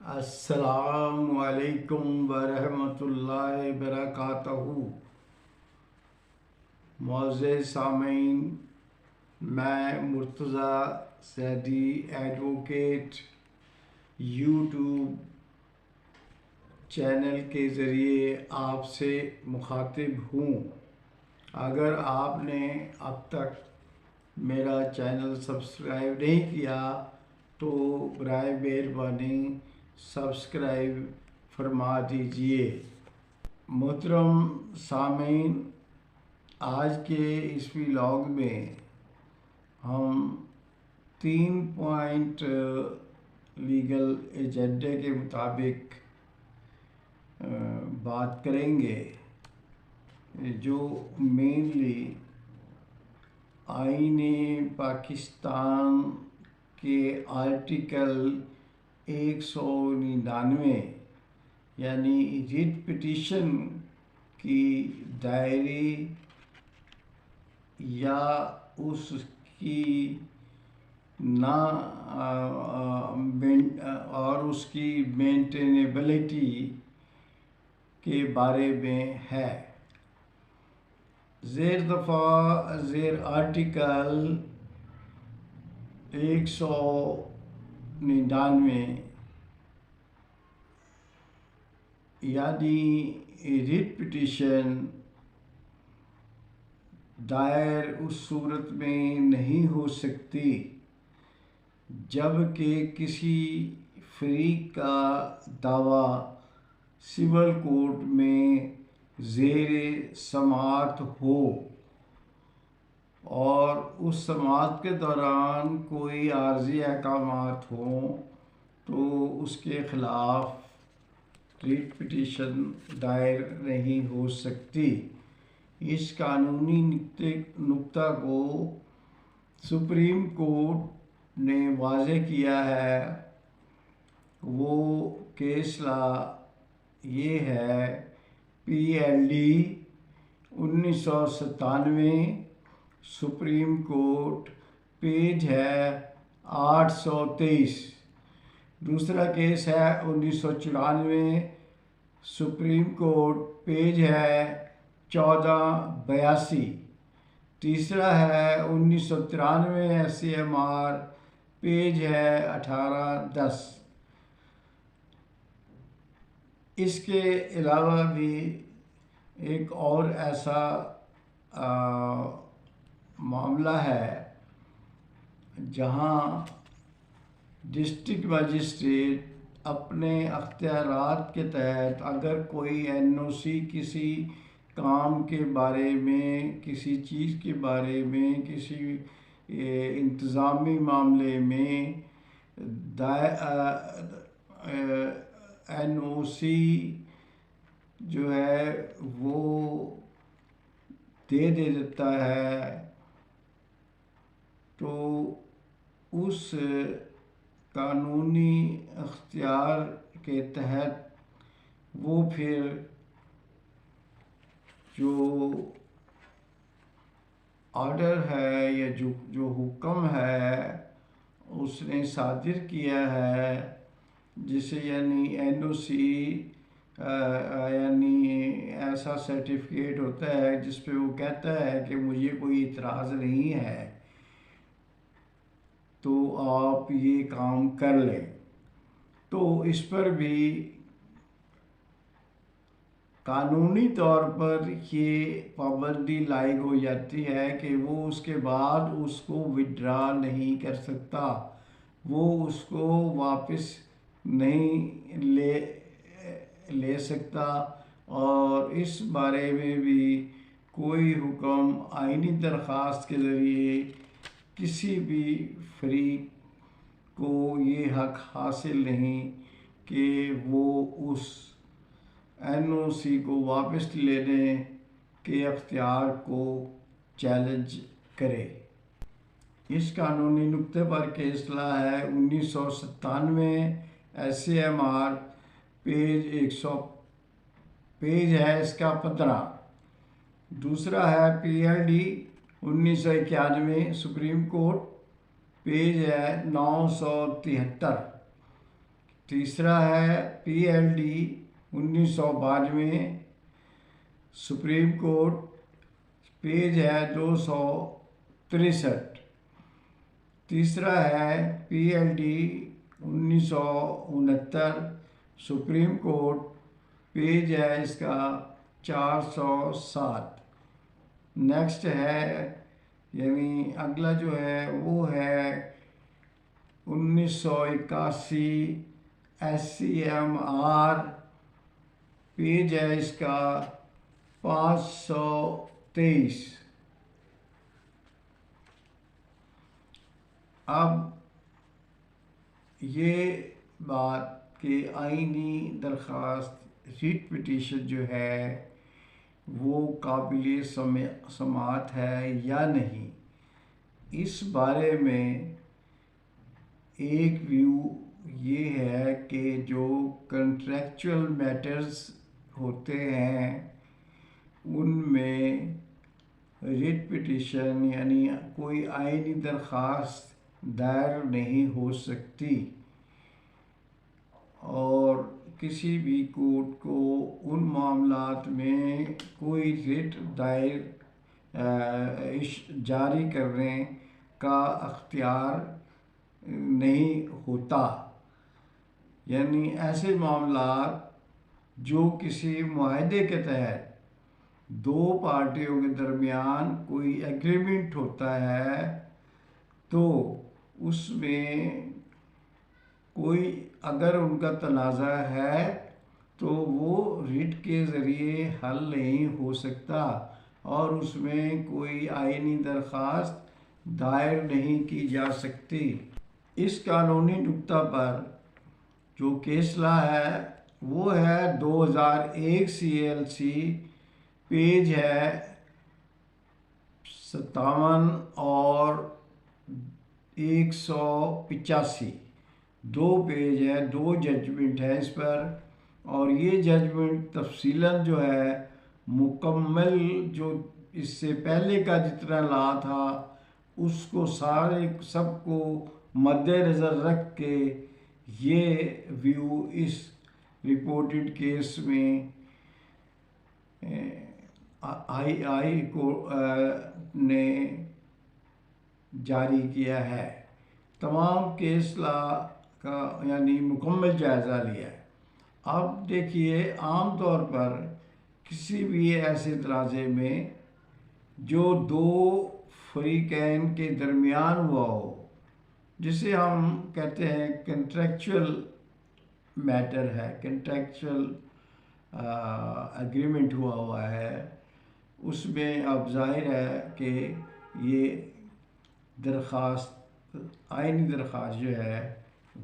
السلام علیکم ورحمۃ اللہ وبرکاتہ۔ معزز سامعین، میں مرتضیٰ سیدی ایڈوکیٹ یوٹیوب چینل کے ذریعے آپ سے مخاطب ہوں۔ اگر آپ نے اب تک میرا چینل سبسکرائب نہیں کیا تو برائے مہربانی سبسکرائب فرما دیجیے۔ محترم سامعین، آج کے اس ولاگ میں ہم 3 پوائنٹ لیگل ایجنڈے کے مطابق بات کریں گے، جو مینلی آئین پاکستان کے آرٹیکل 199 یعنی ریٹ پٹیشن کی دائرے یا اس کی اور اس کی مینٹینیبلٹی کے بارے میں ہے۔ زیر آرٹیکل 199 یعنی ریٹ پٹیشن دائر اس صورت میں نہیں ہو سکتی جب کہ کسی فریق کا دعویٰ سول کورٹ میں زیر سماعت ہو اور اس سماعت کے دوران کوئی عارضی احکامات ہوں تو اس کے خلاف ریٹ پٹیشن دائر نہیں ہو سکتی۔ اس قانونی نکتہ کو سپریم کورٹ نے واضح کیا ہے۔ وہ کیس لا یہ ہے PLD 1997، سپریم کورٹ، پیج ہے 823۔ دوسرا کیس ہے 1994، سپریم کورٹ، پیج ہے 1482۔ تیسرا ہے 1993، SCMR، پیج ہے 1810۔ اس کے علاوہ بھی ایک اور ایسا معاملہ ہے جہاں ڈسٹرکٹ مجسٹریٹ اپنے اختیارات کے تحت اگر کوئی NOC کسی کام کے بارے میں، کسی چیز کے بارے میں، کسی انتظامی معاملے میں NOC جو ہے وہ دے دیتا ہے تو اس قانونی اختیار کے تحت وہ پھر جو آرڈر ہے یا جو حکم ہے اس نے صادر کیا ہے، جسے یعنی NOC یعنی ایسا سرٹیفکیٹ ہوتا ہے جس پہ وہ کہتا ہے کہ مجھے کوئی اعتراض نہیں ہے تو آپ یہ کام کر لیں، تو اس پر بھی قانونی طور پر یہ پابندی لائق ہو جاتی ہے کہ وہ اس کے بعد اس کو وڈرا نہیں کر سکتا، وہ اس کو واپس نہیں لے سکتا، اور اس بارے میں بھی کوئی حکم آئینی درخواست کے ذریعے کسی بھی فریق کو یہ حق حاصل نہیں کہ وہ اس NOC کو واپس لینے کے اختیار کو چیلنج کرے۔ اس قانونی نکتے پر کیس لا ہے 1997، SCMR، پیج ہے اس کا 15۔ دوسرا ہے PLD 1991، سپریم کورٹ، پیج ہے 973۔ تیسرا ہے PLD 1992 سپریم کورٹ، پیج ہے 263۔ تیسرا ہے PLD 1969 سپریم کورٹ، پیج ہے اس کا 407۔ نیکسٹ ہے یعنی اگلا جو ہے وہ ہے 1981 SCMR، پیج ہے اس کا 523۔ اب یہ بات کہ آئینی درخواست ریٹ پٹیشن جو ہے وہ قابل سماعت ہے یا نہیں، اس بارے میں ایک ویو یہ ہے کہ جو کنٹریکچول میٹرز ہوتے ہیں ان میں ریٹ پٹیشن یعنی کوئی آئینی درخواست دائر نہیں ہو سکتی، اور کسی بھی کورٹ کو ان معاملات میں کوئی ریٹ جاری کرنے کا اختیار نہیں ہوتا۔ یعنی ایسے معاملات جو کسی معاہدے کے تحت دو پارٹیوں کے درمیان کوئی ایگریمنٹ ہوتا ہے تو اس میں کوئی اگر ان کا تنازع ہے تو وہ ریٹ کے ذریعے حل نہیں ہو سکتا، اور اس میں کوئی آئینی درخواست دائر نہیں کی جا سکتی۔ اس قانونی نکتہ پر جو کیس لا ہے وہ ہے 2001 CLC، پیج ہے 57 اور 185۔ دو پیج ہے، دو ججمنٹ ہے اس پر، اور یہ ججمنٹ تفصیلاً جو ہے مکمل جو اس سے پہلے کا جتنا لا تھا اس کو سب کو مد نظر رکھ کے یہ ویو اس رپورٹڈ کیس میں آئی کورٹ نے جاری کیا ہے۔ تمام کیس لا کا یعنی مکمل جائزہ لیا ہے۔ اب دیکھیے عام طور پر کسی بھی ایسے تنازع میں جو دو فریقین کے درمیان ہوا ہو، جسے ہم کہتے ہیں کنٹریکچول میٹر ہے، کنٹریکچول ایگریمنٹ ہوا ہے، اس میں اب ظاہر ہے کہ یہ آئینی درخواست جو ہے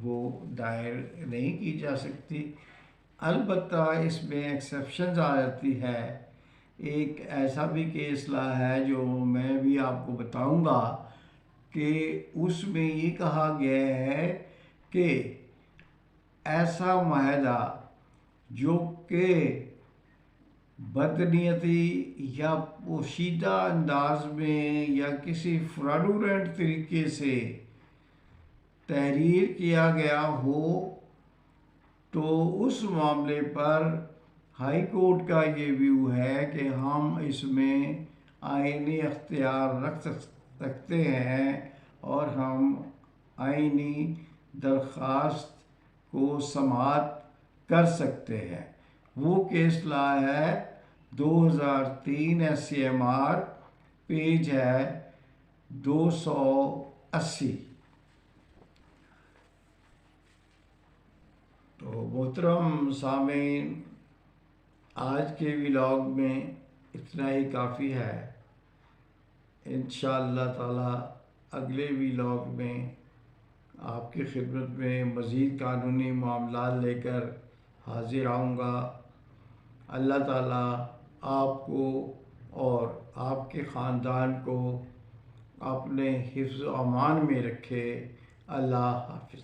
وہ دائر نہیں کی جا سکتی۔ البتہ اس میں ایکسیپشنز آ جاتی ہے۔ ایک ایسا بھی کیس لا ہے جو میں بھی آپ کو بتاؤں گا کہ اس میں یہ کہا گیا ہے کہ ایسا معاہدہ جو کہ بدنیتی یا پوشیدہ انداز میں یا کسی فراڈولنٹ طریقے سے تحریر کیا گیا ہو تو اس معاملے پر ہائی کورٹ کا یہ ویو ہے کہ ہم اس میں آئینی اختیار رکھ سکتے ہیں اور ہم آئینی درخواست کو سماعت کر سکتے ہیں۔ وہ کیس لا ہے 2003 SCMR، پیج ہے 280۔ تو محترم سامعین، آج کے ولاگ میں اتنا ہی کافی ہے۔ انشاءاللہ تعالی اگلے ولاگ میں آپ کی خدمت میں مزید قانونی معاملات لے کر حاضر آؤں گا۔ اللہ تعالیٰ آپ کو اور آپ کے خاندان کو اپنے حفظ و امان میں رکھے۔ اللہ حافظ۔